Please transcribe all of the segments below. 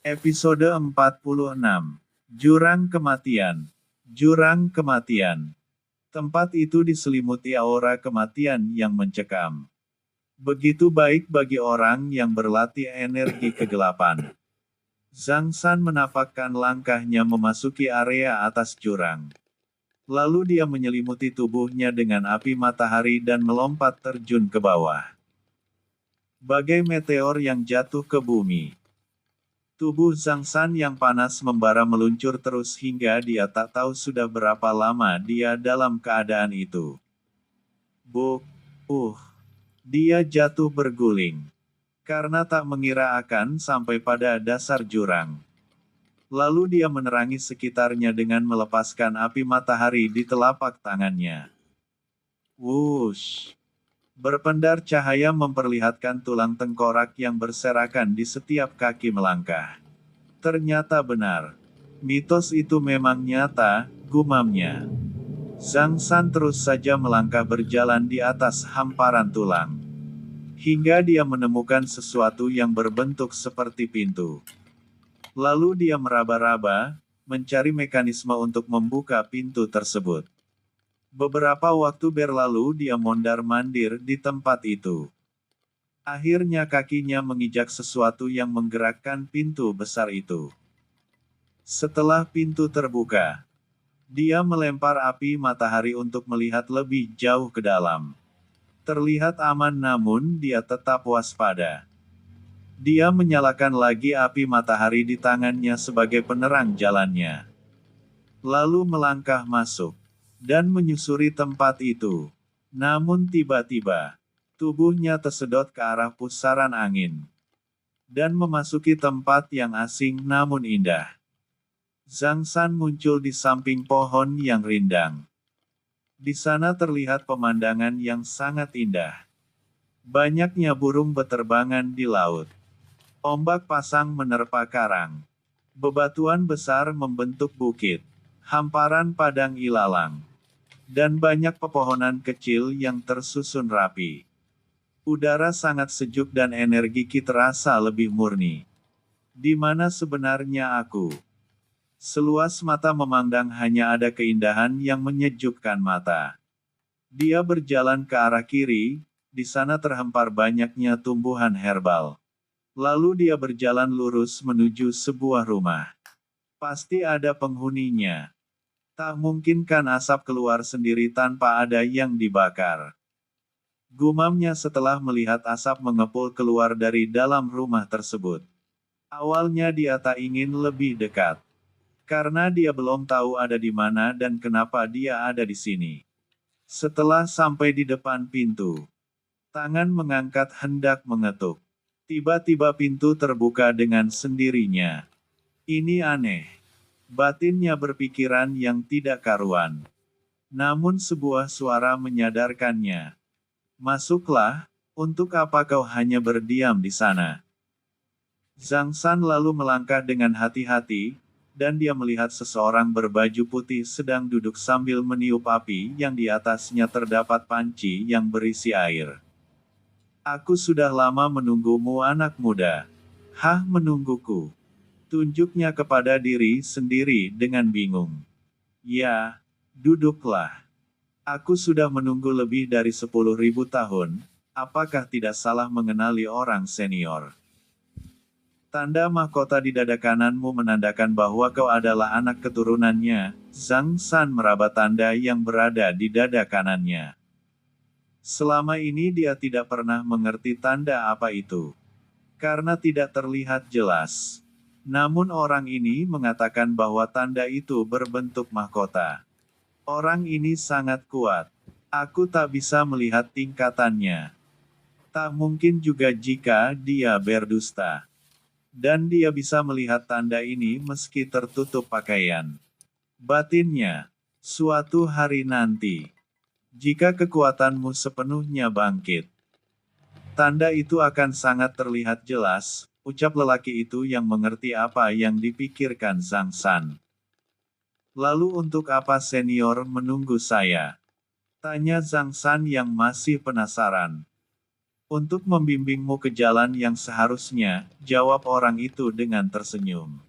Episode 46. Jurang Kematian. Jurang Kematian. Tempat itu diselimuti aura kematian yang mencekam. Begitu baik bagi orang yang berlatih energi kegelapan. Zhang San menapakkan langkahnya memasuki area atas jurang. Lalu dia menyelimuti tubuhnya dengan api matahari dan melompat terjun ke bawah. Bagai meteor yang jatuh ke bumi. Tubuh Zhang San yang panas membara meluncur terus hingga dia tak tahu sudah berapa lama dia dalam keadaan itu. Dia jatuh berguling. Karena tak mengira akan sampai pada dasar jurang. Lalu dia menerangi sekitarnya dengan melepaskan api matahari di telapak tangannya. Wush! Berpendar cahaya memperlihatkan tulang tengkorak yang berserakan di setiap kaki melangkah. Ternyata benar. Mitos itu memang nyata, gumamnya. Zhang San terus saja melangkah berjalan di atas hamparan tulang. Hingga dia menemukan sesuatu yang berbentuk seperti pintu. Lalu dia meraba-raba, mencari mekanisme untuk membuka pintu tersebut. Beberapa waktu berlalu dia mondar-mandir di tempat itu. Akhirnya kakinya menginjak sesuatu yang menggerakkan pintu besar itu. Setelah pintu terbuka, dia melempar api matahari untuk melihat lebih jauh ke dalam. Terlihat aman namun dia tetap waspada. Dia menyalakan lagi api matahari di tangannya sebagai penerang jalannya. Lalu melangkah masuk dan menyusuri tempat itu. Namun tiba-tiba, tubuhnya tersedot ke arah pusaran angin dan memasuki tempat yang asing namun indah. Zhang San muncul di samping pohon yang rindang. Di sana terlihat pemandangan yang sangat indah. Banyaknya burung beterbangan di laut. Ombak pasang menerpa karang. Bebatuan besar membentuk bukit. Hamparan padang ilalang. Dan banyak pepohonan kecil yang tersusun rapi. Udara sangat sejuk dan energi terasa lebih murni. Di mana sebenarnya aku? Seluas mata memandang hanya ada keindahan yang menyejukkan mata. Dia berjalan ke arah kiri, di sana terhampar banyaknya tumbuhan herbal. Lalu dia berjalan lurus menuju sebuah rumah. Pasti ada penghuninya. Tak mungkin kan asap keluar sendiri tanpa ada yang dibakar. Gumamnya setelah melihat asap mengepul keluar dari dalam rumah tersebut. Awalnya dia tak ingin lebih dekat. Karena dia belum tahu ada di mana dan kenapa dia ada di sini. Setelah sampai di depan pintu, tangan mengangkat hendak mengetuk. Tiba-tiba pintu terbuka dengan sendirinya. Ini aneh. Batinnya berpikiran yang tidak karuan. Namun sebuah suara menyadarkannya. Masuklah, untuk apa kau hanya berdiam di sana? Zhang San lalu melangkah dengan hati-hati, dan dia melihat seseorang berbaju putih sedang duduk sambil meniup api yang di atasnya terdapat panci yang berisi air. Aku sudah lama menunggumu anak muda. Hah, menungguku? Tunjuknya kepada diri sendiri dengan bingung. Ya, duduklah. Aku sudah menunggu lebih dari 10.000 tahun, apakah tidak salah mengenali orang senior? Tanda mahkota di dada kananmu menandakan bahwa kau adalah anak keturunannya. Zhang San meraba tanda yang berada di dada kanannya. Selama ini dia tidak pernah mengerti tanda apa itu. Karena tidak terlihat jelas. Namun orang ini mengatakan bahwa tanda itu berbentuk mahkota. Orang ini sangat kuat. Aku tak bisa melihat tingkatannya. Tak mungkin juga jika dia berdusta. Dan dia bisa melihat tanda ini meski tertutup pakaian. Batinnya, suatu hari nanti. Jika kekuatanmu sepenuhnya bangkit, tanda itu akan sangat terlihat jelas, ucap lelaki itu yang mengerti apa yang dipikirkan Zhang San. Lalu untuk apa senior menunggu saya? Tanya Zhang San yang masih penasaran. Untuk membimbingmu ke jalan yang seharusnya, jawab orang itu dengan tersenyum.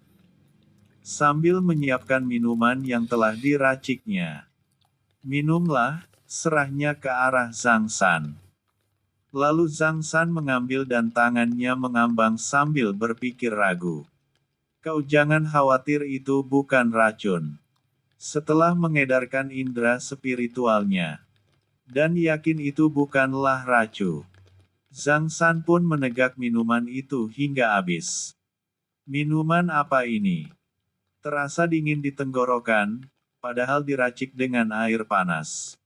Sambil menyiapkan minuman yang telah diraciknya. Minumlah, serahnya ke arah Zhang San. Lalu Zhang San mengambil dan tangannya mengambang sambil berpikir ragu. Kau jangan khawatir, itu bukan racun. Setelah mengedarkan indera spiritualnya. Dan yakin itu bukanlah racun. Zhang San pun menegak minuman itu hingga habis. Minuman apa ini? Terasa dingin di tenggorokan, padahal diracik dengan air panas.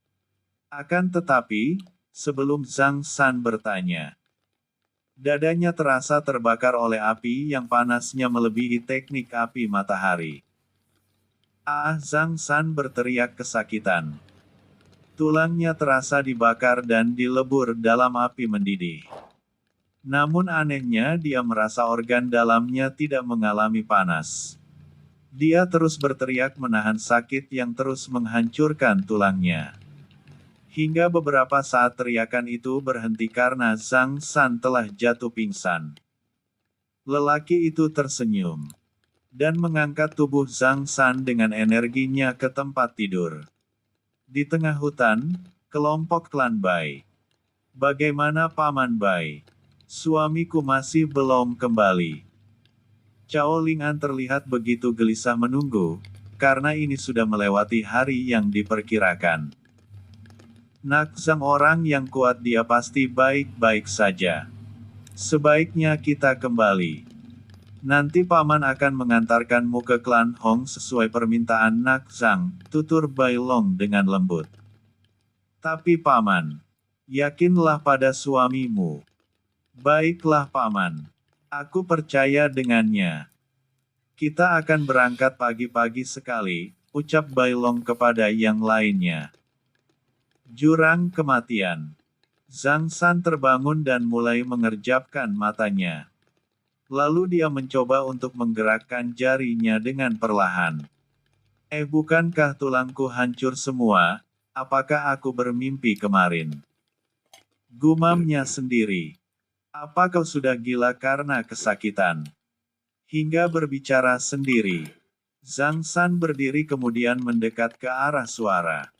Akan tetapi, sebelum Zhang San bertanya, dadanya terasa terbakar oleh api yang panasnya melebihi teknik api matahari. Ah, Zhang San berteriak kesakitan. Tulangnya terasa dibakar dan dilebur dalam api mendidih. Namun anehnya dia merasa organ dalamnya tidak mengalami panas. Dia terus berteriak menahan sakit yang terus menghancurkan tulangnya. Hingga beberapa saat teriakan itu berhenti karena Zhang San telah jatuh pingsan. Lelaki itu tersenyum. Dan mengangkat tubuh Zhang San dengan energinya ke tempat tidur. Di tengah hutan, kelompok klan Bai. Bagaimana Paman Bai? Suamiku masih belum kembali. Cao Lingan terlihat begitu gelisah menunggu, karena ini sudah melewati hari yang diperkirakan. Nak Zhang orang yang kuat, dia pasti baik-baik saja. Sebaiknya kita kembali. Nanti Paman akan mengantarkanmu ke klan Hong sesuai permintaan Nak Zhang, tutur Bai Long dengan lembut. Tapi Paman, yakinlah pada suamimu. Baiklah Paman. Aku percaya dengannya. Kita akan berangkat pagi-pagi sekali, ucap Bai Long kepada yang lainnya. Jurang kematian. Zhang San terbangun dan mulai mengerjapkan matanya. Lalu dia mencoba untuk menggerakkan jarinya dengan perlahan. Bukankah tulangku hancur semua? Apakah aku bermimpi kemarin? Gumamnya sendiri. Apa kau sudah gila karena kesakitan? Hingga berbicara sendiri. Zhang San berdiri kemudian mendekat ke arah suara.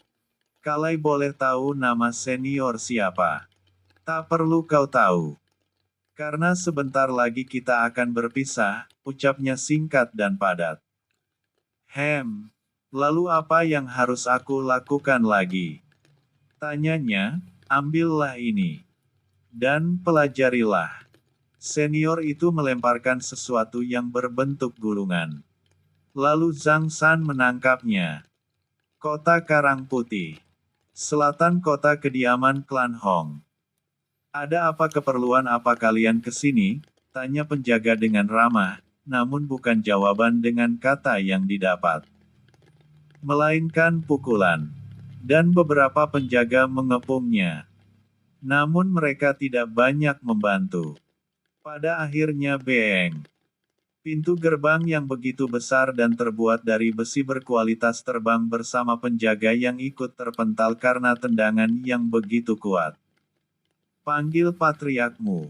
Kalai boleh tahu nama senior siapa? Tak perlu kau tahu. Karena sebentar lagi kita akan berpisah, ucapnya singkat dan padat. Lalu apa yang harus aku lakukan lagi? Tanyanya, ambillah ini. Dan pelajarilah. Senior itu melemparkan sesuatu yang berbentuk gulungan. Lalu Zhang San menangkapnya. Kota Karang Putih. Selatan kota kediaman klan Hong. Ada apa, keperluan apa kalian ke sini? Tanya penjaga dengan ramah, namun bukan jawaban dengan kata yang didapat. Melainkan pukulan. Dan beberapa penjaga mengepungnya. Namun mereka tidak banyak membantu. Pada akhirnya beng. Pintu gerbang yang begitu besar dan terbuat dari besi berkualitas terbang bersama penjaga yang ikut terpental karena tendangan yang begitu kuat. Panggil patriarkmu.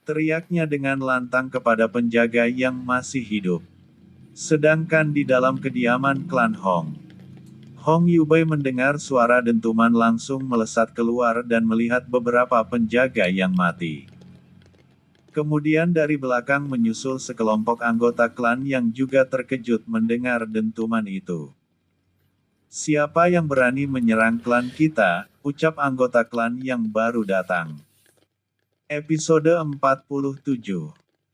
Teriaknya dengan lantang kepada penjaga yang masih hidup. Sedangkan di dalam kediaman klan Hong. Hong Yubai mendengar suara dentuman langsung melesat keluar dan melihat beberapa penjaga yang mati. Kemudian dari belakang menyusul sekelompok anggota klan yang juga terkejut mendengar dentuman itu. Siapa yang berani menyerang klan kita, ucap anggota klan yang baru datang. Episode 47.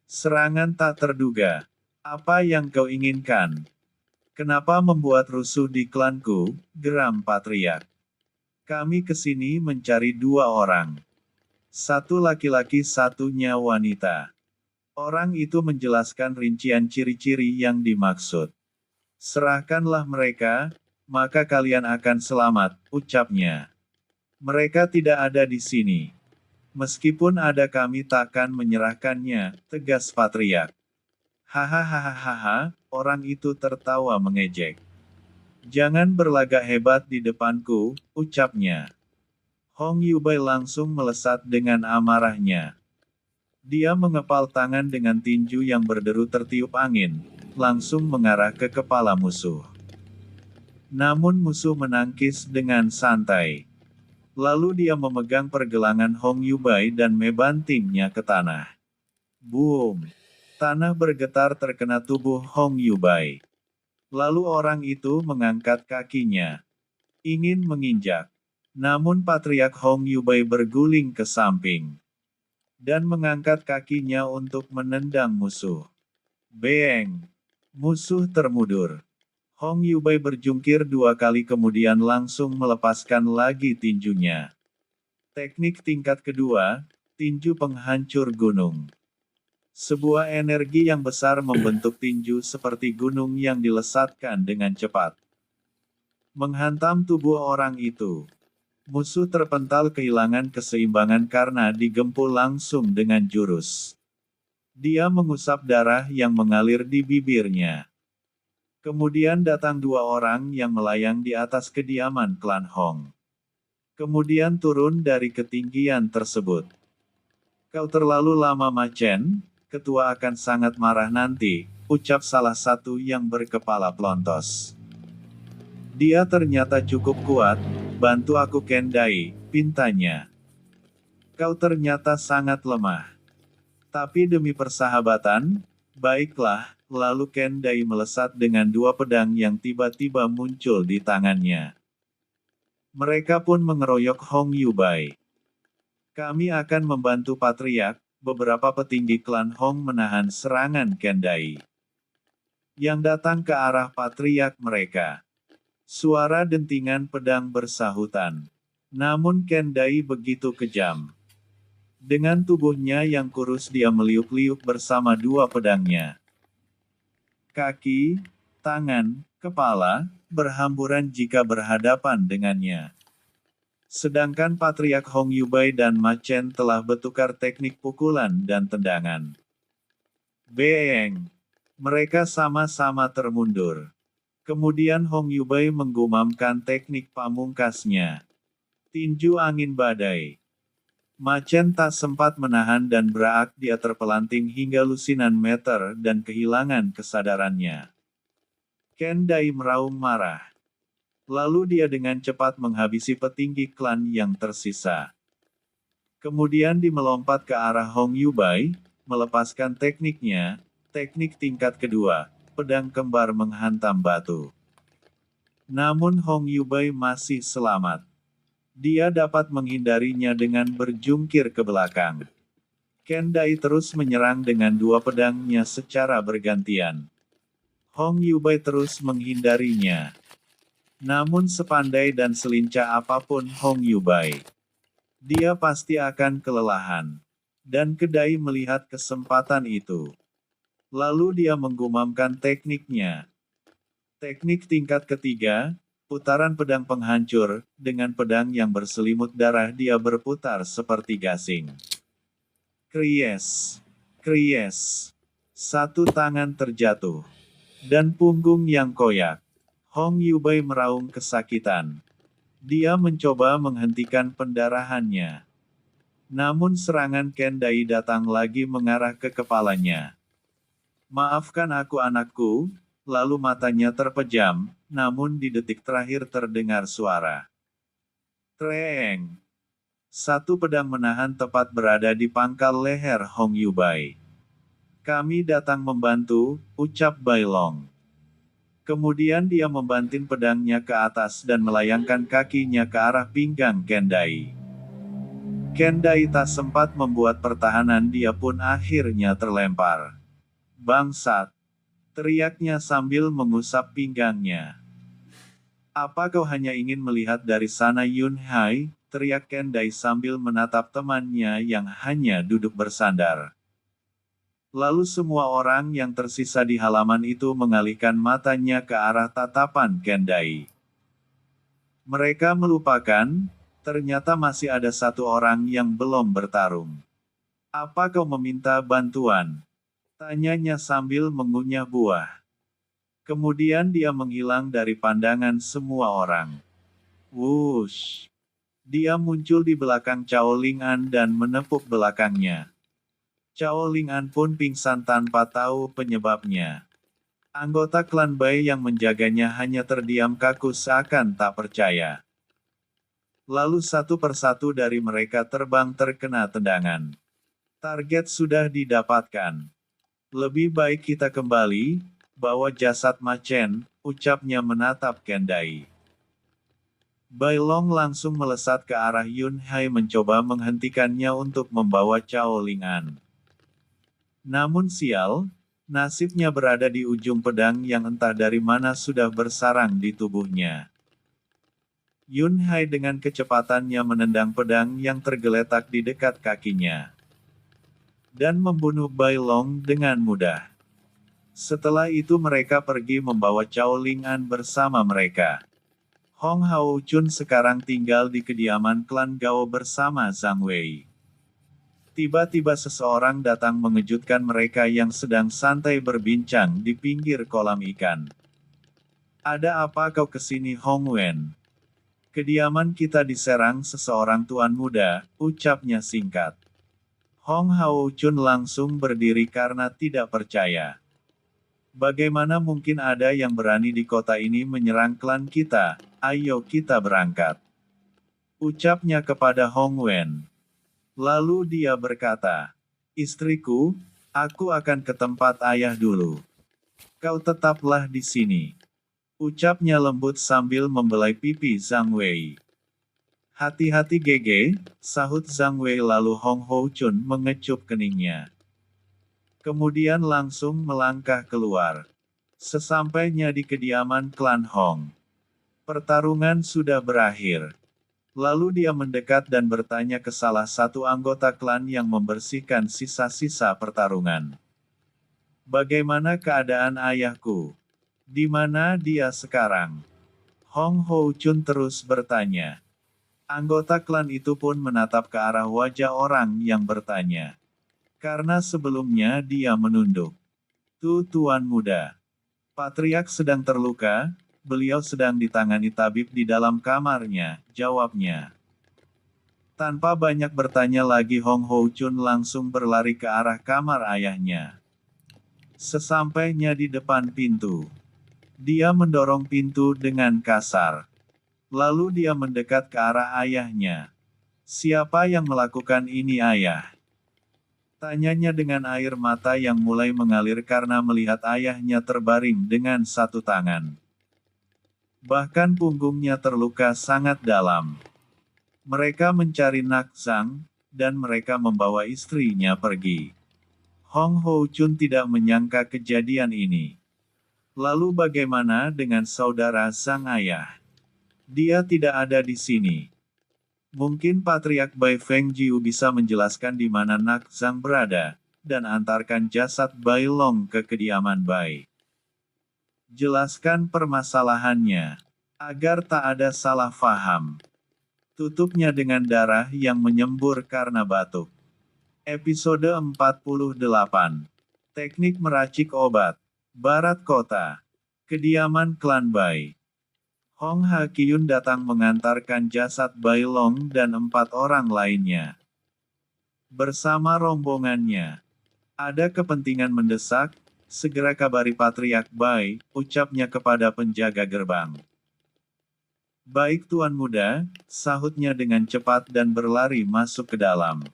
Serangan tak terduga. Apa yang kau inginkan? Kenapa membuat rusuh di klanku, geram patriark. Kami kesini mencari dua orang. Satu laki-laki, satunya wanita. Orang itu menjelaskan rincian ciri-ciri yang dimaksud. Serahkanlah mereka, maka kalian akan selamat, ucapnya. Mereka tidak ada di sini. Meskipun ada kami takkan menyerahkannya, tegas patriark. Hahaha, orang itu tertawa mengejek. Jangan berlagak hebat di depanku, ucapnya. Hong Yubai langsung melesat dengan amarahnya. Dia mengepal tangan dengan tinju yang berderu tertiup angin, langsung mengarah ke kepala musuh. Namun musuh menangkis dengan santai. Lalu dia memegang pergelangan Hong Yubai dan membantingnya ke tanah. Boom! Tanah bergetar terkena tubuh Hong Yubai. Lalu orang itu mengangkat kakinya. Ingin menginjak. Namun Patriark Hong Yubai berguling ke samping. Dan mengangkat kakinya untuk menendang musuh. Beng! Musuh termudur. Hong Yubai berjungkir 2 kali kemudian langsung melepaskan lagi tinjunya. Teknik tingkat kedua, tinju penghancur gunung. Sebuah energi yang besar membentuk tinju seperti gunung yang dilesatkan dengan cepat. Menghantam tubuh orang itu. Musuh terpental kehilangan keseimbangan karena digempur langsung dengan jurus. Dia mengusap darah yang mengalir di bibirnya. Kemudian datang 2 orang yang melayang di atas kediaman klan Hong. Kemudian turun dari ketinggian tersebut. Kau terlalu lama Ma Chen, ketua akan sangat marah nanti, ucap salah satu yang berkepala plontos. Dia ternyata cukup kuat, bantu aku Kendai, pintanya. Kau ternyata sangat lemah. Tapi demi persahabatan, baiklah, lalu Kendai melesat dengan 2 pedang yang tiba-tiba muncul di tangannya. Mereka pun mengeroyok Hong Yubai. Kami akan membantu Patriark, beberapa petinggi klan Hong menahan serangan Kendai. Yang datang ke arah Patriark mereka. Suara dentingan pedang bersahutan. Namun Kendai begitu kejam. Dengan tubuhnya yang kurus dia meliuk-liuk bersama 2 pedangnya. Kaki, tangan, kepala, berhamburan jika berhadapan dengannya. Sedangkan Patriark Hong Yubai dan Ma Chen telah bertukar teknik pukulan dan tendangan. Beng! Mereka sama-sama termundur. Kemudian Hong Yubai menggumamkan teknik pamungkasnya. Tinju angin badai. Ma Chen tak sempat menahan dan beraak dia terpelanting hingga lusinan meter dan kehilangan kesadarannya. Kendai meraung marah. Lalu dia dengan cepat menghabisi petinggi klan yang tersisa. Kemudian dia melompat ke arah Hong Yubai, melepaskan tekniknya, teknik tingkat kedua, pedang kembar menghantam batu. Namun Hong Yubai masih selamat. Dia dapat menghindarinya dengan berjungkir ke belakang. Kendai terus menyerang dengan 2 pedangnya secara bergantian. Hong Yubai terus menghindarinya. Namun sepandai dan selincah apapun Hong Yubai, dia pasti akan kelelahan. Dan Kendai melihat kesempatan itu. Lalu dia menggumamkan tekniknya. Teknik tingkat ketiga, putaran pedang penghancur, dengan pedang yang berselimut darah dia berputar seperti gasing. Kries. Kries. Satu tangan terjatuh. Dan punggung yang koyak. Hong Yubai meraung kesakitan. Dia mencoba menghentikan pendarahannya. Namun serangan Kendai datang lagi mengarah ke kepalanya. Maafkan aku anakku, lalu matanya terpejam, namun di detik terakhir terdengar suara. Treng! Satu pedang menahan tepat berada di pangkal leher Hong Yubai. Kami datang membantu, ucap Bai Long. Kemudian dia membanting pedangnya ke atas dan melayangkan kakinya ke arah pinggang Kendai. Kendai tak sempat membuat pertahanan, dia pun akhirnya terlempar. Bangsat! Teriaknya sambil mengusap pinggangnya. Apa kau hanya ingin melihat dari sana Yun Hai? Teriak Kendai sambil menatap temannya yang hanya duduk bersandar. Lalu semua orang yang tersisa di halaman itu mengalihkan matanya ke arah tatapan Kendai. Mereka melupakan, ternyata masih ada 1 orang yang belum bertarung. Apa kau meminta bantuan? Tanyanya sambil mengunyah buah. Kemudian dia menghilang dari pandangan semua orang. Wush! Dia muncul di belakang Cao Ling'an dan menepuk belakangnya. Cao Ling'an pun pingsan tanpa tahu penyebabnya. Anggota klan Bai yang menjaganya hanya terdiam kaku seakan tak percaya. Lalu satu persatu dari mereka terbang terkena tendangan. Target sudah didapatkan. Lebih baik kita kembali, bawa jasad Ma Chen, ucapnya menatap Kendai. Bai Long langsung melesat ke arah Yun Hai mencoba menghentikannya untuk membawa Cao Ling'an. Namun sial, nasibnya berada di ujung pedang yang entah dari mana sudah bersarang di tubuhnya. Yun Hai dengan kecepatannya menendang pedang yang tergeletak di dekat kakinya. Dan membunuh Bai Long dengan mudah. Setelah itu mereka pergi membawa Cao Ling'an bersama mereka. Hong Hao Chun sekarang tinggal di kediaman klan Gao bersama Zhang Wei. Tiba-tiba seseorang datang mengejutkan mereka yang sedang santai berbincang di pinggir kolam ikan. Ada apa kau kesini Hong Wen? Kediaman kita diserang seseorang tuan muda, ucapnya singkat. Hong Hao Chun langsung berdiri karena tidak percaya. Bagaimana mungkin ada yang berani di kota ini menyerang klan kita? Ayo kita berangkat. Ucapnya kepada Hong Wen. Lalu dia berkata, istriku, aku akan ke tempat ayah dulu. Kau tetaplah di sini. Ucapnya lembut sambil membelai pipi Zhang Wei. Hati-hati Gege, sahut Zhang Wei lalu Hong Hao Chun mengecup keningnya. Kemudian langsung melangkah keluar. Sesampainya di kediaman klan Hong. Pertarungan sudah berakhir. Lalu dia mendekat dan bertanya ke salah satu anggota klan yang membersihkan sisa-sisa pertarungan. Bagaimana keadaan ayahku? Di mana dia sekarang? Hong Hao Chun terus bertanya. Anggota klan itu pun menatap ke arah wajah orang yang bertanya. Karena sebelumnya dia menunduk. Tuan muda. Patriark sedang terluka, beliau sedang ditangani tabib di dalam kamarnya, jawabnya. Tanpa banyak bertanya lagi Hong Hao Chun langsung berlari ke arah kamar ayahnya. Sesampainya di depan pintu. Dia mendorong pintu dengan kasar. Lalu dia mendekat ke arah ayahnya. Siapa yang melakukan ini ayah? Tanyanya dengan air mata yang mulai mengalir karena melihat ayahnya terbaring dengan satu tangan. Bahkan punggungnya terluka sangat dalam. Mereka mencari Nak Zhang, dan mereka membawa istrinya pergi. Hong Hao Chun tidak menyangka kejadian ini. Lalu bagaimana dengan saudara sang ayah? Dia tidak ada di sini. Mungkin Patriark Bai Fengjiu bisa menjelaskan di mana Nak Zhang berada, dan antarkan jasad Bai Long ke kediaman Bai. Jelaskan permasalahannya, agar tak ada salah faham. Tutupnya dengan darah yang menyembur karena batuk. Episode 48. Teknik meracik obat. Barat Kota. Kediaman klan Bai. Hong Ha Kiyun datang mengantarkan jasad Bai Long dan 4 orang lainnya. Bersama rombongannya. Ada kepentingan mendesak, segera kabari Patriark Bai, ucapnya kepada penjaga gerbang. Baik tuan muda, sahutnya dengan cepat dan berlari masuk ke dalam.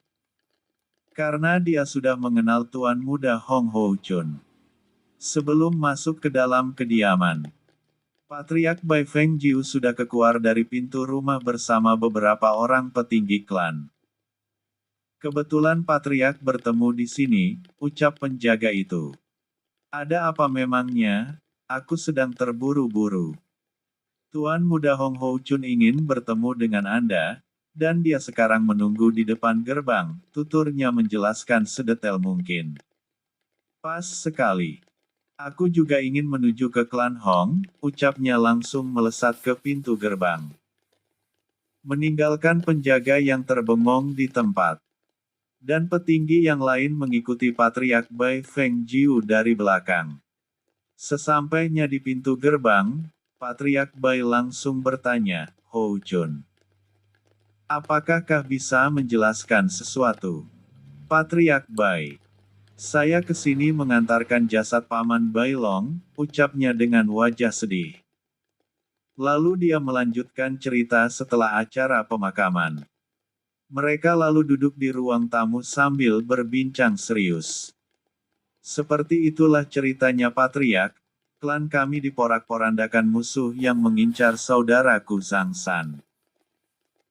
Karena dia sudah mengenal tuan muda Hong Hao Chun. Sebelum masuk ke dalam kediaman. Patriark Bai Fengjiu sudah keluar dari pintu rumah bersama beberapa orang petinggi klan. Kebetulan Patriark bertemu di sini, ucap penjaga itu. Ada apa memangnya? Aku sedang terburu-buru. Tuan muda Hong Hao Chun ingin bertemu dengan Anda, dan dia sekarang menunggu di depan gerbang, tuturnya menjelaskan sedetail mungkin. Pas sekali. Aku juga ingin menuju ke klan Hong, ucapnya langsung melesat ke pintu gerbang. Meninggalkan penjaga yang terbengong di tempat. Dan petinggi yang lain mengikuti Patriark Bai Fengjiu dari belakang. Sesampainya di pintu gerbang, Patriark Bai langsung bertanya, Hao Chun. Apakah kau bisa menjelaskan sesuatu? Patriark Bai. Saya kesini mengantarkan jasad Paman Bailong, ucapnya dengan wajah sedih. Lalu dia melanjutkan cerita setelah acara pemakaman. Mereka lalu duduk di ruang tamu sambil berbincang serius. Seperti itulah ceritanya Patriark, klan kami diporak-porandakan musuh yang mengincar saudaraku Zhang San.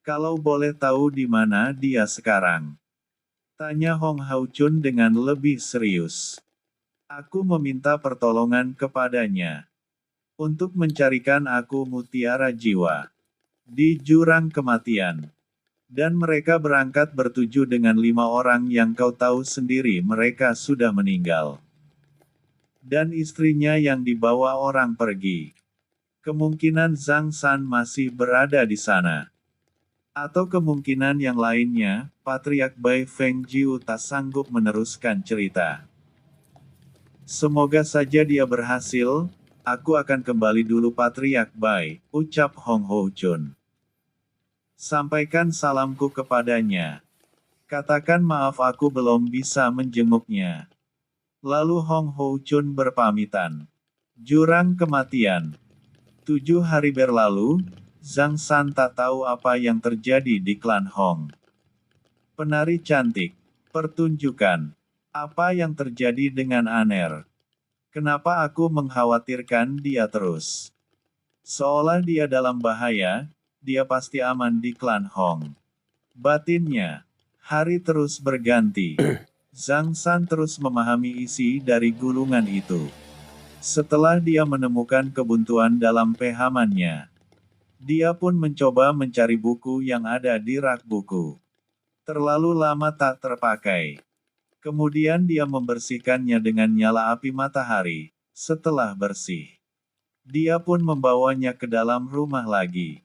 Kalau boleh tahu di mana dia sekarang? Tanya Hong Hao Chun dengan lebih serius. Aku meminta pertolongan kepadanya untuk mencarikan aku mutiara jiwa di jurang kematian. Dan mereka berangkat bertuju dengan 5 orang yang kau tahu sendiri mereka sudah meninggal. Dan istrinya yang dibawa orang pergi. Kemungkinan Zhang San masih berada di sana. Atau kemungkinan yang lainnya, Patriark Bai Feng Jiu tak sanggup meneruskan cerita. Semoga saja dia berhasil, aku akan kembali dulu Patriark Bai, ucap Hong Hao Chun. Sampaikan salamku kepadanya. Katakan maaf aku belum bisa menjenguknya. Lalu Hong Hao Chun berpamitan. Jurang kematian. 7 hari berlalu, Zhang San tak tahu apa yang terjadi di klan Hong. Penari cantik. Pertunjukan. Apa yang terjadi dengan Aner? Kenapa aku mengkhawatirkan dia terus? Seolah dia dalam bahaya, dia pasti aman di klan Hong. Batinnya. Hari terus berganti. Zhang San terus memahami isi dari gulungan itu. Setelah dia menemukan kebuntuan dalam pehamannya, dia pun mencoba mencari buku yang ada di rak buku. Terlalu lama tak terpakai. Kemudian dia membersihkannya dengan nyala api matahari. Setelah bersih, dia pun membawanya ke dalam rumah lagi.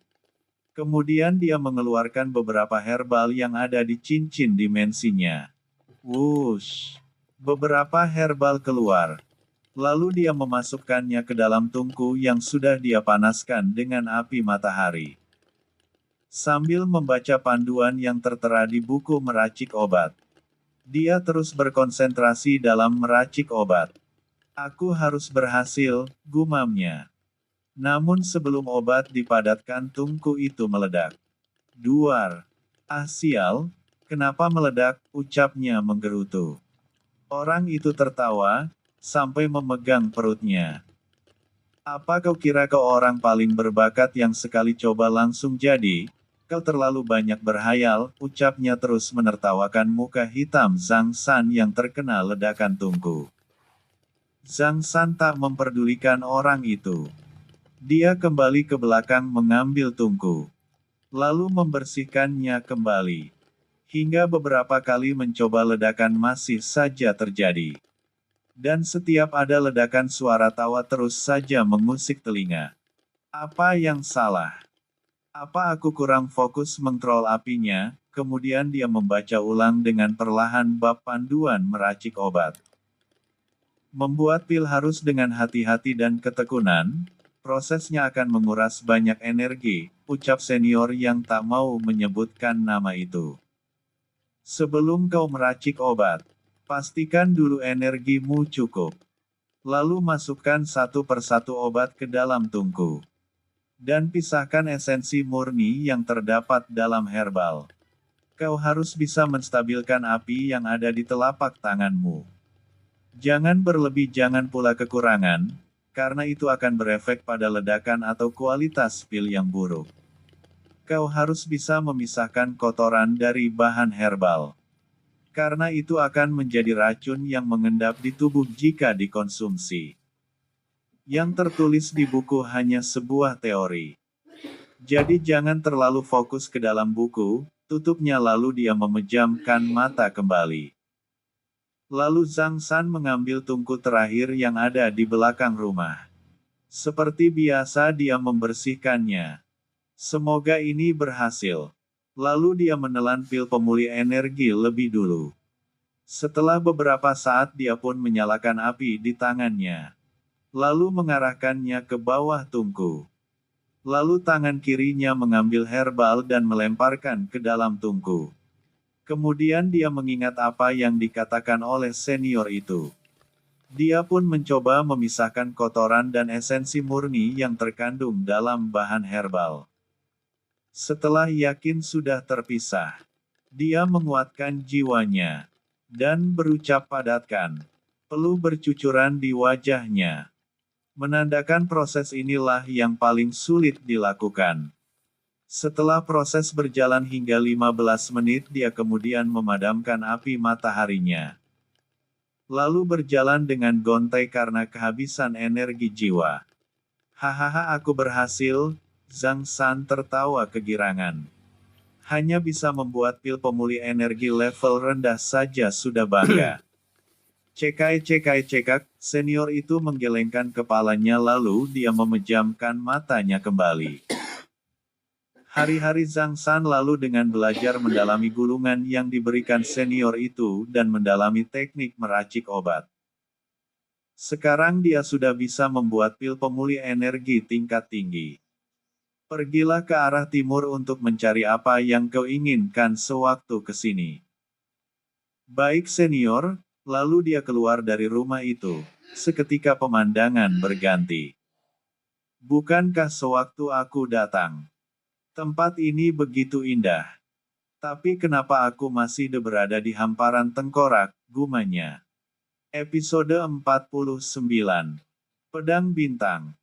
Kemudian dia mengeluarkan beberapa herbal yang ada di cincin dimensinya. Wush! Beberapa herbal keluar. Lalu dia memasukkannya ke dalam tungku yang sudah dia panaskan dengan api matahari. Sambil membaca panduan yang tertera di buku meracik obat, dia terus berkonsentrasi dalam meracik obat. Aku harus berhasil, gumamnya. Namun sebelum obat dipadatkan tungku itu meledak. Duar. Ah sial, kenapa meledak, ucapnya menggerutu. Orang itu tertawa, sampai memegang perutnya. Apa kau kira kau orang paling berbakat yang sekali coba langsung jadi? Kau terlalu banyak berhayal, ucapnya terus menertawakan muka hitam Zhang San yang terkena ledakan tungku. Zhang San tak memperdulikan orang itu. Dia kembali ke belakang mengambil tungku. Lalu membersihkannya kembali. Hingga beberapa kali mencoba ledakan masih saja terjadi. Dan setiap ada ledakan suara tawa terus saja mengusik telinga. Apa yang salah? Apa aku kurang fokus mengontrol apinya? Kemudian dia membaca ulang dengan perlahan bab panduan meracik obat. Membuat pil harus dengan hati-hati dan ketekunan. Prosesnya akan menguras banyak energi, ucap senior yang tak mau menyebutkan nama itu. Sebelum kau meracik obat, pastikan dulu energimu cukup. Lalu masukkan satu persatu obat ke dalam tungku. Dan pisahkan esensi murni yang terdapat dalam herbal. Kau harus bisa menstabilkan api yang ada di telapak tanganmu. Jangan berlebih, jangan pula kekurangan, karena itu akan berefek pada ledakan atau kualitas pil yang buruk. Kau harus bisa memisahkan kotoran dari bahan herbal. Karena itu akan menjadi racun yang mengendap di tubuh jika dikonsumsi. Yang tertulis di buku hanya sebuah teori. Jadi jangan terlalu fokus ke dalam buku, tutupnya lalu dia memejamkan mata kembali. Lalu Zhang San mengambil tungku terakhir yang ada di belakang rumah. Seperti biasa dia membersihkannya. Semoga ini berhasil. Lalu dia menelan pil pemulih energi lebih dulu. Setelah beberapa saat dia pun menyalakan api di tangannya. Lalu mengarahkannya ke bawah tungku. Lalu tangan kirinya mengambil herbal dan melemparkan ke dalam tungku. Kemudian dia mengingat apa yang dikatakan oleh senior itu. Dia pun mencoba memisahkan kotoran dan esensi murni yang terkandung dalam bahan herbal. Setelah yakin sudah terpisah, dia menguatkan jiwanya dan berucap padatkan. Peluh bercucuran di wajahnya, menandakan proses inilah yang paling sulit dilakukan. Setelah proses berjalan hingga 15 menit, dia kemudian memadamkan api mataharinya. Lalu berjalan dengan gontai karena kehabisan energi jiwa. Hahaha, aku berhasil, Zhang San tertawa kegirangan. Hanya bisa membuat pil pemulih energi level rendah saja sudah bangga. Cekak, senior itu menggelengkan kepalanya lalu dia memejamkan matanya kembali. Hari-hari Zhang San lalu dengan belajar mendalami gulungan yang diberikan senior itu dan mendalami teknik meracik obat. Sekarang dia sudah bisa membuat pil pemulih energi tingkat tinggi. Pergilah ke arah timur untuk mencari apa yang kau inginkan sewaktu ke sini. Baik senior, lalu dia keluar dari rumah itu. Seketika pemandangan berganti. Bukankah sewaktu aku datang? Tempat ini begitu indah. Tapi kenapa aku masih berada di hamparan tengkorak, gumanya. Episode 49. Pedang Bintang.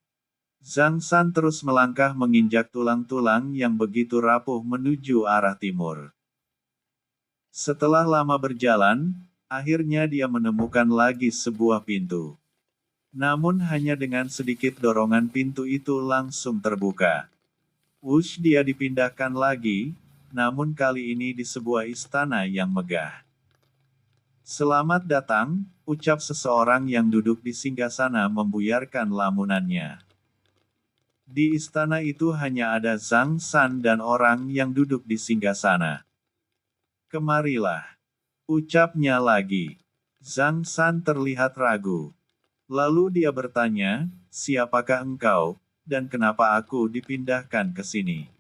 Zhang San terus melangkah menginjak tulang-tulang yang begitu rapuh menuju arah timur. Setelah lama berjalan, akhirnya dia menemukan lagi sebuah pintu. Namun hanya dengan sedikit dorongan pintu itu langsung terbuka. Wush, dia dipindahkan lagi, namun kali ini di sebuah istana yang megah. Selamat datang, ucap seseorang yang duduk di singgasana membuyarkan lamunannya. Di istana itu hanya ada Zhang San dan orang yang duduk di singgasana. Kemarilah, ucapnya lagi. Zhang San terlihat ragu. Lalu dia bertanya, siapakah engkau? Dan kenapa aku dipindahkan ke sini?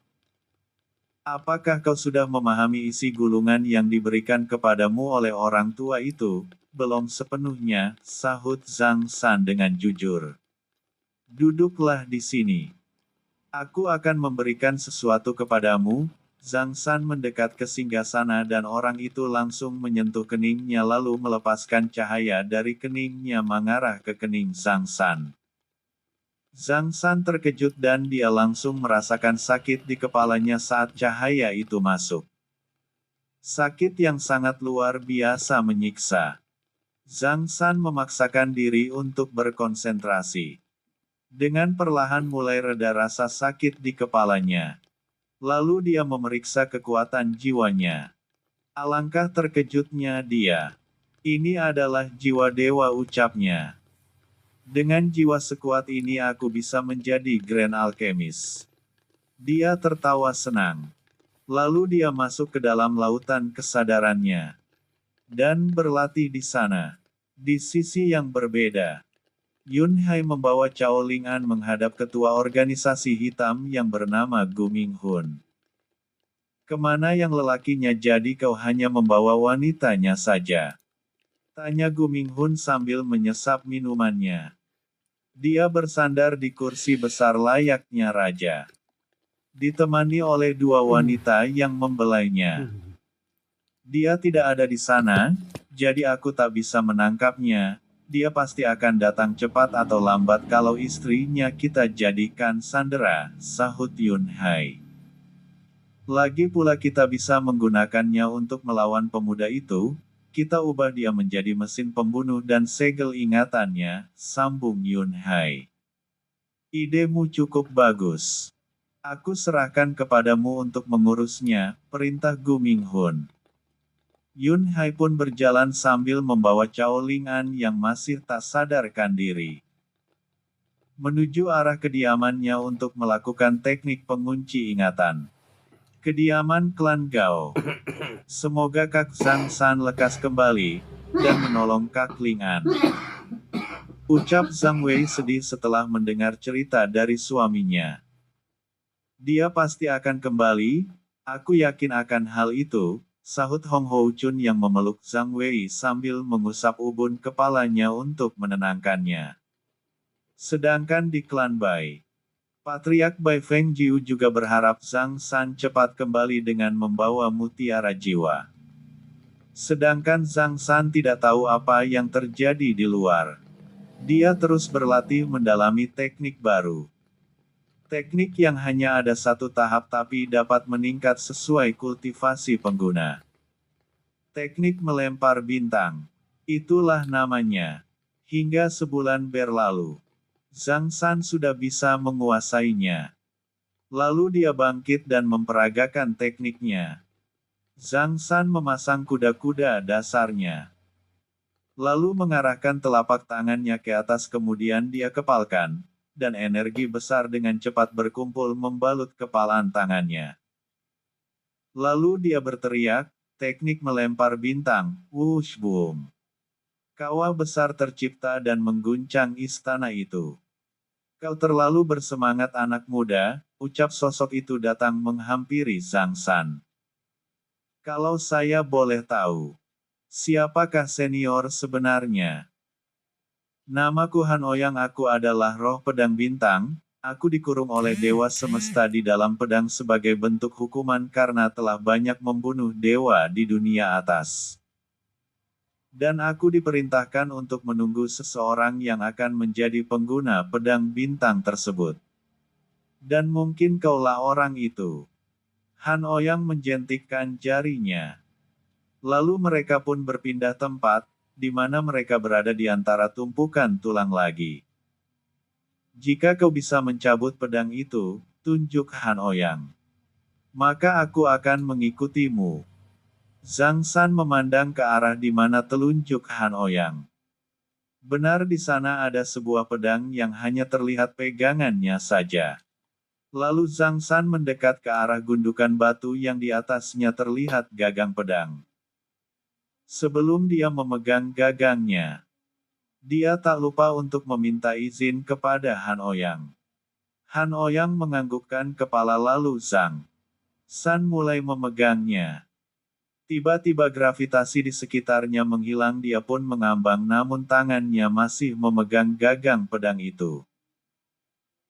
Apakah kau sudah memahami isi gulungan yang diberikan kepadamu oleh orang tua itu? Belum sepenuhnya, sahut Zhang San dengan jujur. Duduklah di sini. Aku akan memberikan sesuatu kepadamu. Zhang San mendekat ke singgasana dan orang itu langsung menyentuh keningnya lalu melepaskan cahaya dari keningnya mengarah ke kening Zhang San. Zhang San terkejut dan dia langsung merasakan sakit di kepalanya saat cahaya itu masuk. Sakit yang sangat luar biasa menyiksa. Zhang San memaksakan diri untuk berkonsentrasi. Dengan perlahan mulai reda rasa sakit di kepalanya. Lalu dia memeriksa kekuatan jiwanya. Alangkah terkejutnya dia. Ini adalah jiwa dewa, ucapnya. Dengan jiwa sekuat ini aku bisa menjadi Grand Alchemist. Dia tertawa senang. Lalu dia masuk ke dalam lautan kesadarannya. Dan berlatih di sana. Di sisi yang berbeda. Yun Hai membawa Cao Ling-an menghadap ketua organisasi hitam yang bernama Gu Minghun. Kemana yang lelakinya, jadi kau hanya membawa wanitanya saja? Tanya Gu Minghun sambil menyesap minumannya. Dia bersandar di kursi besar layaknya raja. Ditemani oleh dua wanita yang membelainya. Dia tidak ada di sana, jadi aku tak bisa menangkapnya. Dia pasti akan datang cepat atau lambat kalau istrinya kita jadikan sandera, sahut Yun Hai. Lagi pula kita bisa menggunakannya untuk melawan pemuda itu. Kita ubah dia menjadi mesin pembunuh dan segel ingatannya, sambung Yun Hai. Idemu cukup bagus. Aku serahkan kepadamu untuk mengurusnya, perintah Gu Minghun. Yun Hai pun berjalan sambil membawa Cao Ling-an yang masih tak sadarkan diri. Menuju arah kediamannya untuk melakukan teknik pengunci ingatan. Kediaman klan Gao. Semoga Kak Zhang San lekas kembali, dan menolong Kak Ling-an. Ucap Zhang Wei sedih setelah mendengar cerita dari suaminya. Dia pasti akan kembali, aku yakin akan hal itu, sahut Hong Hou Chun yang memeluk Zhang Wei sambil mengusap ubun kepalanya untuk menenangkannya. Sedangkan di klan Bai, Patriark Bai Feng Jiu juga berharap Zhang San cepat kembali dengan membawa mutiara jiwa. Sedangkan Zhang San tidak tahu apa yang terjadi di luar. Dia terus berlatih mendalami teknik baru. Teknik yang hanya ada satu tahap tapi dapat meningkat sesuai kultivasi pengguna. Teknik melempar bintang. Itulah namanya. Hingga sebulan berlalu, Zhang San sudah bisa menguasainya. Lalu dia bangkit dan memperagakan tekniknya. Zhang San memasang kuda-kuda dasarnya. Lalu mengarahkan telapak tangannya ke atas kemudian dia kepalkan, dan energi besar dengan cepat berkumpul membalut kepalan tangannya. Lalu dia berteriak, teknik melempar bintang, whoosh boom. Kawah besar tercipta dan mengguncang istana itu. Kau terlalu bersemangat anak muda, ucap sosok itu datang menghampiri Zhang San. Kalau saya boleh tahu, siapakah senior sebenarnya? Namaku Han Oyang, aku adalah roh pedang bintang, aku dikurung oleh dewa semesta di dalam pedang sebagai bentuk hukuman karena telah banyak membunuh dewa di dunia atas. Dan aku diperintahkan untuk menunggu seseorang yang akan menjadi pengguna pedang bintang tersebut. Dan mungkin kaulah orang itu. Han Oyang menjentikkan jarinya. Lalu mereka pun berpindah tempat, di mana mereka berada di antara tumpukan tulang lagi. Jika kau bisa mencabut pedang itu, tunjuk Han Oyang. Maka aku akan mengikutimu. Zhang San memandang ke arah di mana telunjuk Han Oyang. Benar di sana ada sebuah pedang yang hanya terlihat pegangannya saja. Lalu Zhang San mendekat ke arah gundukan batu yang di atasnya terlihat gagang pedang. Sebelum dia memegang gagangnya, dia tak lupa untuk meminta izin kepada Han Oyang. Han Oyang menganggukkan kepala lalu Zhang San mulai memegangnya. Tiba-tiba gravitasi di sekitarnya menghilang, dia pun mengambang namun tangannya masih memegang gagang pedang itu.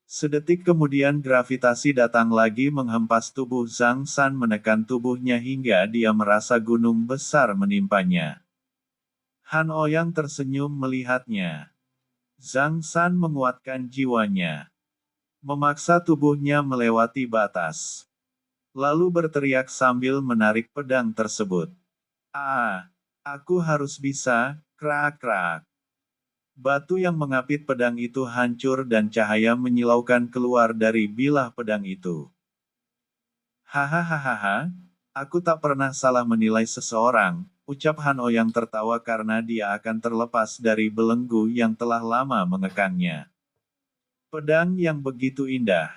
Sedetik kemudian gravitasi datang lagi menghempas tubuh Zhang San menekan tubuhnya hingga dia merasa gunung besar menimpanya. Han Oyang tersenyum melihatnya. Zhang San menguatkan jiwanya. Memaksa tubuhnya melewati batas. Lalu berteriak sambil menarik pedang tersebut. Ah, aku harus bisa, krak-krak. Batu yang mengapit pedang itu hancur dan cahaya menyilaukan keluar dari bilah pedang itu. Hahaha, aku tak pernah salah menilai seseorang, ucap Han Oyang tertawa karena dia akan terlepas dari belenggu yang telah lama mengekangnya. Pedang yang begitu indah.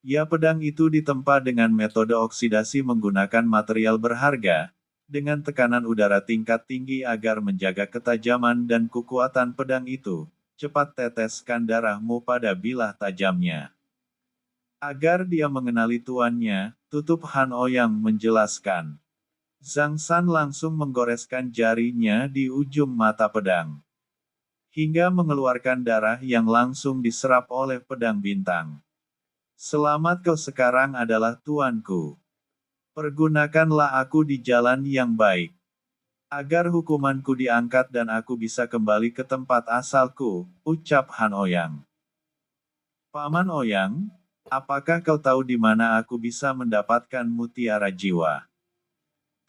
Ya, pedang itu ditempa dengan metode oksidasi menggunakan material berharga, dengan tekanan udara tingkat tinggi agar menjaga ketajaman dan kekuatan pedang itu. Cepat teteskan darahmu pada bilah tajamnya. Agar dia mengenali tuannya, tutup Han Oyang menjelaskan. Zhang San langsung menggoreskan jarinya di ujung mata pedang. Hingga mengeluarkan darah yang langsung diserap oleh pedang bintang. Selamat, kau sekarang adalah tuanku. Pergunakanlah aku di jalan yang baik. Agar hukumanku diangkat dan aku bisa kembali ke tempat asalku, ucap Han Oyang. Paman Oyang, apakah kau tahu di mana aku bisa mendapatkan mutiara jiwa?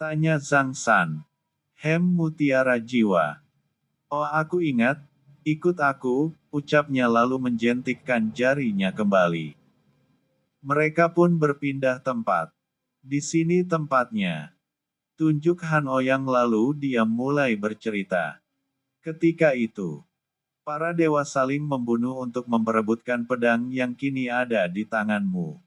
Tanya Zhang San. Mutiara jiwa. Oh, aku ingat. Ikut aku, ucapnya lalu menjentikkan jarinya kembali. Mereka pun berpindah tempat. Di sini tempatnya. Tunjuk Han Oyang lalu dia mulai bercerita. Ketika itu, para dewa saling membunuh untuk memperebutkan pedang yang kini ada di tanganmu.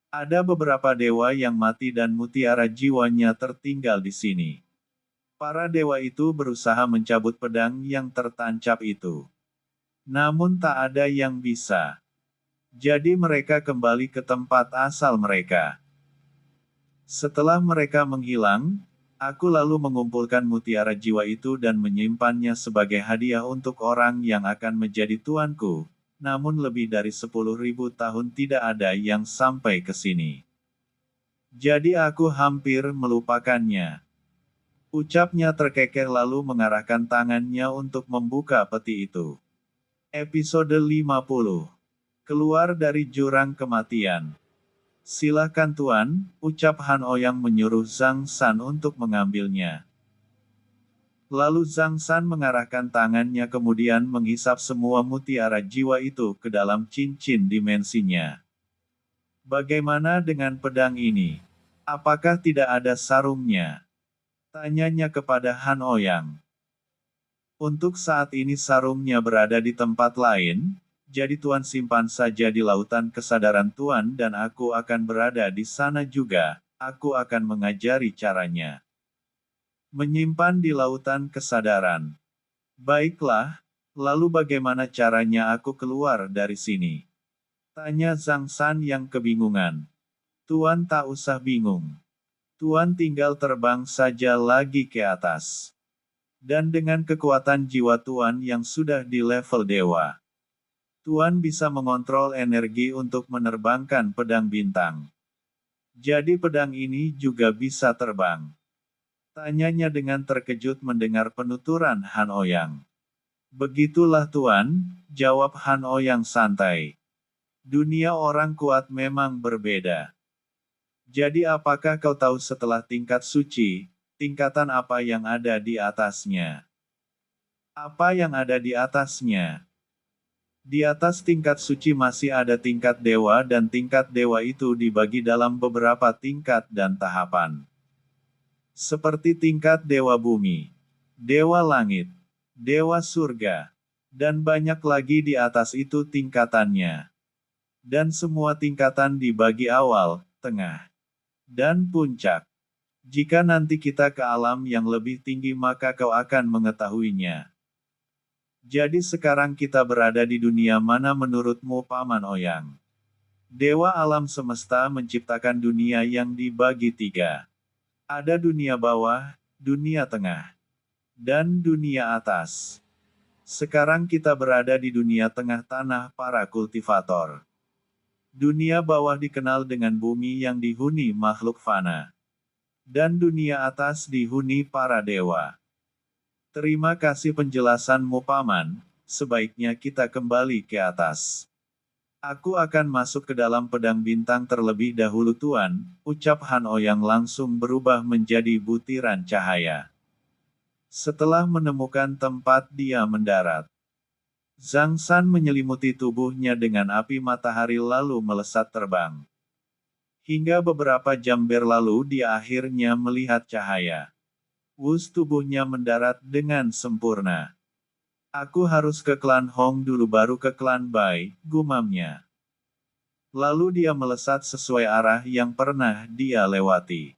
Ada beberapa dewa yang mati dan mutiara jiwanya tertinggal di sini. Para dewa itu berusaha mencabut pedang yang tertancap itu. Namun tak ada yang bisa. Jadi mereka kembali ke tempat asal mereka. Setelah mereka menghilang, aku lalu mengumpulkan mutiara jiwa itu dan menyimpannya sebagai hadiah untuk orang yang akan menjadi tuanku. Namun lebih dari 10.000 tahun tidak ada yang sampai ke sini. Jadi aku hampir melupakannya. Ucapnya terkeker lalu mengarahkan tangannya untuk membuka peti itu. Episode 50. Keluar dari jurang kematian. Silakan Tuan, ucap Han Ouyang menyuruh Zhang San untuk mengambilnya. Lalu Zhang San mengarahkan tangannya kemudian menghisap semua mutiara jiwa itu ke dalam cincin dimensinya. Bagaimana dengan pedang ini? Apakah tidak ada sarungnya? Tanyanya kepada Han Ouyang. Untuk saat ini sarungnya berada di tempat lain, jadi Tuan simpan saja di lautan kesadaran Tuan dan aku akan berada di sana juga, aku akan mengajari caranya. Menyimpan di lautan kesadaran. Baiklah, lalu bagaimana caranya aku keluar dari sini? Tanya Zhang San yang kebingungan. Tuan tak usah bingung. Tuan tinggal terbang saja lagi ke atas. Dan dengan kekuatan jiwa Tuan yang sudah di level dewa, Tuan bisa mengontrol energi untuk menerbangkan pedang bintang. Jadi pedang ini juga bisa terbang. Tanyanya dengan terkejut mendengar penuturan Han Ouyang. Begitulah Tuan, jawab Han Ouyang santai. Dunia orang kuat memang berbeda. Jadi apakah kau tahu setelah tingkat suci, tingkatan apa yang ada di atasnya? Apa yang ada di atasnya? Di atas tingkat suci masih ada tingkat dewa dan tingkat dewa itu dibagi dalam beberapa tingkat dan tahapan. Seperti tingkat dewa bumi, dewa langit, dewa surga, dan banyak lagi di atas itu tingkatannya. Dan semua tingkatan dibagi awal, tengah, dan puncak. Jika nanti kita ke alam yang lebih tinggi maka kau akan mengetahuinya. Jadi sekarang kita berada di dunia mana menurutmu Paman Ouyang? Dewa alam semesta menciptakan dunia yang dibagi 3. Ada dunia bawah, dunia tengah, dan dunia atas. Sekarang kita berada di dunia tengah tanah para kultivator. Dunia bawah dikenal dengan bumi yang dihuni makhluk fana. Dan dunia atas dihuni para dewa. Terima kasih penjelasanmu Paman, sebaiknya kita kembali ke atas. Aku akan masuk ke dalam pedang bintang terlebih dahulu Tuan, ucap Han Ouyang langsung berubah menjadi butiran cahaya. Setelah menemukan tempat dia mendarat, Zhang San menyelimuti tubuhnya dengan api matahari lalu melesat terbang. Hingga beberapa jam berlalu dia akhirnya melihat cahaya. Wus tubuhnya mendarat dengan sempurna. Aku harus ke klan Hong dulu baru ke klan Bai, gumamnya. Lalu dia melesat sesuai arah yang pernah dia lewati.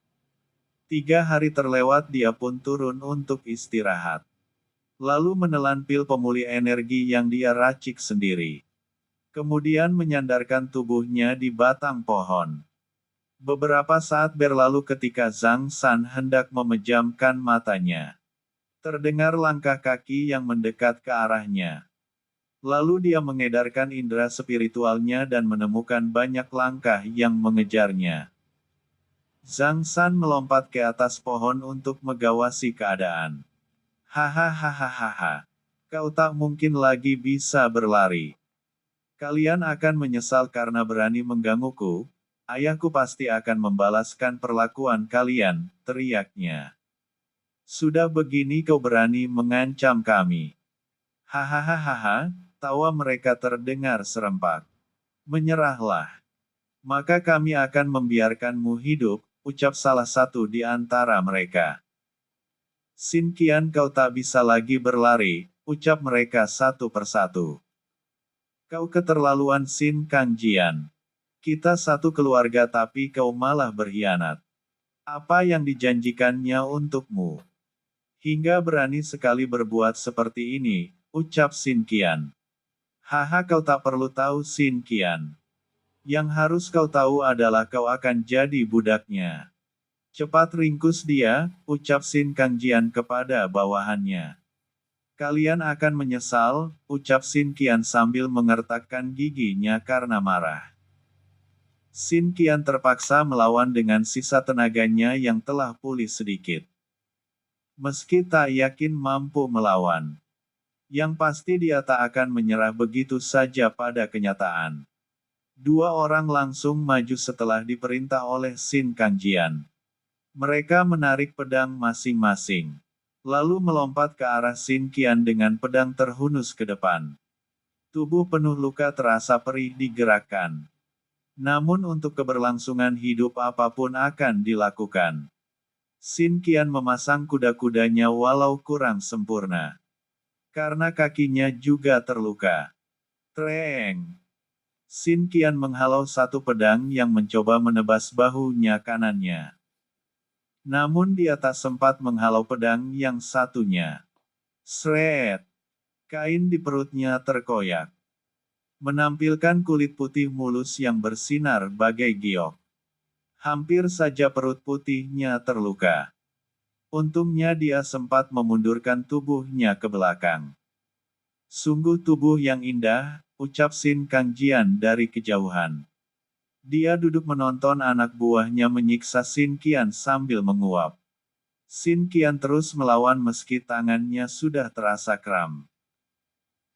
3 hari terlewat dia pun turun untuk istirahat. Lalu menelan pil pemulih energi yang dia racik sendiri. Kemudian menyandarkan tubuhnya di batang pohon. Beberapa saat berlalu ketika Zhang San hendak memejamkan matanya. Terdengar langkah kaki yang mendekat ke arahnya. Lalu dia mengedarkan indera spiritualnya dan menemukan banyak langkah yang mengejarnya. Zhang San melompat ke atas pohon untuk mengawasi keadaan. Hahaha, kau tak mungkin lagi bisa berlari. Kalian akan menyesal karena berani menggangguku, ayahku pasti akan membalaskan perlakuan kalian, teriaknya. Sudah begini kau berani mengancam kami. Hahaha, tawa mereka terdengar serempak. Menyerahlah. Maka kami akan membiarkanmu hidup, ucap salah satu di antara mereka. Sin Qian kau tak bisa lagi berlari, ucap mereka satu persatu. Kau keterlaluan Sin Kang Jian. Kita satu keluarga tapi kau malah berkhianat. Apa yang dijanjikannya untukmu? Hingga berani sekali berbuat seperti ini, ucap Sin Qian. Haha kau tak perlu tahu Sin Qian. Yang harus kau tahu adalah kau akan jadi budaknya. Cepat ringkus dia, ucap Sin Kangjian kepada bawahannya. Kalian akan menyesal, ucap Sin Qian sambil mengertakkan giginya karena marah. Sin Qian terpaksa melawan dengan sisa tenaganya yang telah pulih sedikit. Meski tak yakin mampu melawan, yang pasti dia tak akan menyerah begitu saja pada kenyataan. Dua orang langsung maju setelah diperintah oleh Sin Kangjian. Mereka menarik pedang masing-masing, lalu melompat ke arah Sin Qian dengan pedang terhunus ke depan. Tubuh penuh luka terasa perih digerakkan. Namun untuk keberlangsungan hidup apapun akan dilakukan. Sin Qian memasang kuda-kudanya walau kurang sempurna. Karena kakinya juga terluka. Treng! Sin Qian menghalau satu pedang yang mencoba menebas bahunya kanannya. Namun dia tak sempat menghalau pedang yang satunya. Sret! Kain di perutnya terkoyak, menampilkan kulit putih mulus yang bersinar bagai giok. Hampir saja perut putihnya terluka. Untungnya dia sempat memundurkan tubuhnya ke belakang. Sungguh tubuh yang indah, ucap Sin Kangjian dari kejauhan. Dia duduk menonton anak buahnya menyiksa Sin Qian sambil menguap. Sin Qian terus melawan meski tangannya sudah terasa kram.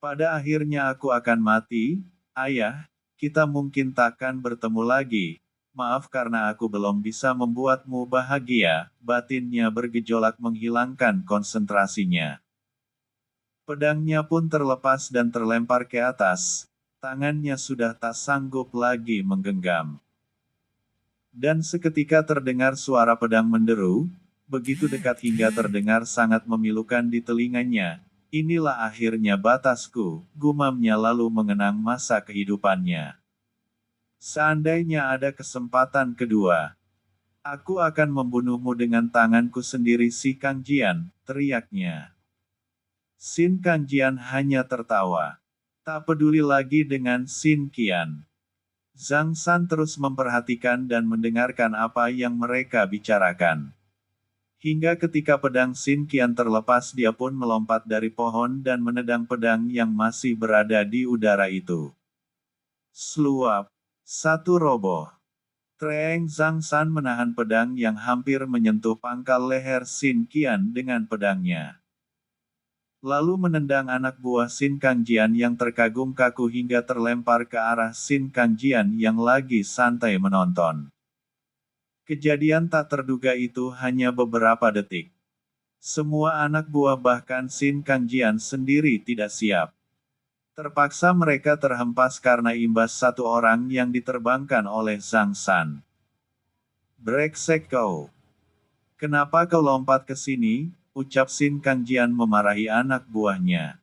Pada akhirnya aku akan mati, ayah, kita mungkin takkan bertemu lagi. Maaf karena aku belum bisa membuatmu bahagia, batinnya bergejolak menghilangkan konsentrasinya. Pedangnya pun terlepas dan terlempar ke atas. Tangannya sudah tak sanggup lagi menggenggam. Dan seketika terdengar suara pedang menderu, begitu dekat hingga terdengar sangat memilukan di telinganya. Inilah akhirnya batasku, gumamnya lalu mengenang masa kehidupannya. Seandainya ada kesempatan kedua, aku akan membunuhmu dengan tanganku sendiri si Kangjian, teriaknya. Sin Kangjian hanya tertawa. Tak peduli lagi dengan Sin Qian. Zhang San terus memperhatikan dan mendengarkan apa yang mereka bicarakan. Hingga ketika pedang Sin Qian terlepas dia pun melompat dari pohon dan menendang pedang yang masih berada di udara itu. Sluap. Satu roboh. Treng Zhang San menahan pedang yang hampir menyentuh pangkal leher Sin Qian dengan pedangnya. Lalu menendang anak buah Sin Kangjian yang terkagum kaku hingga terlempar ke arah Sin Kangjian yang lagi santai menonton. Kejadian tak terduga itu hanya beberapa detik. Semua anak buah bahkan Sin Kangjian sendiri tidak siap. Terpaksa mereka terhempas karena imbas satu orang yang diterbangkan oleh Zhang San. Brengsek kau! Kenapa kau lompat ke sini? Ucap Sin Kangjian memarahi anak buahnya.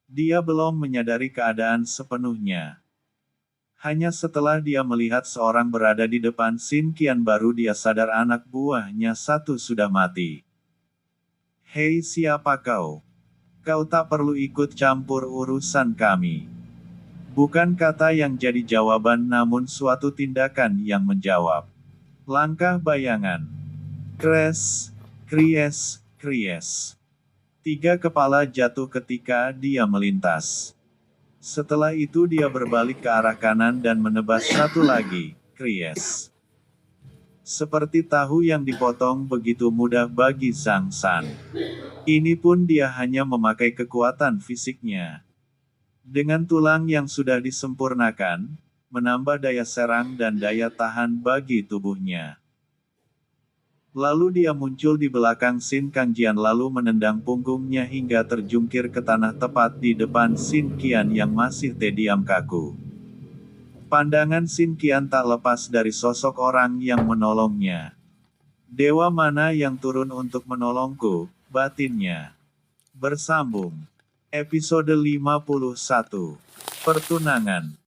Dia belum menyadari keadaan sepenuhnya. Hanya setelah dia melihat seorang berada di depan Sin Qian baru dia sadar anak buahnya satu sudah mati. Hei siapa kau? Kau tak perlu ikut campur urusan kami. Bukan kata yang jadi jawaban namun suatu tindakan yang menjawab. Langkah bayangan. Kres. Kries, kries. Tiga kepala jatuh ketika dia melintas. Setelah itu dia berbalik ke arah kanan dan menebas satu lagi, kries. Seperti tahu yang dipotong begitu mudah bagi Zhang San. Ini pun dia hanya memakai kekuatan fisiknya. Dengan tulang yang sudah disempurnakan, menambah daya serang dan daya tahan bagi tubuhnya. Lalu dia muncul di belakang Sin Kangjian lalu menendang punggungnya hingga terjungkir ke tanah tepat di depan Sin Qian yang masih terdiam kaku. Pandangan Sin Qian tak lepas dari sosok orang yang menolongnya. Dewa mana yang turun untuk menolongku, batinnya. Bersambung. Episode 51. Pertunangan.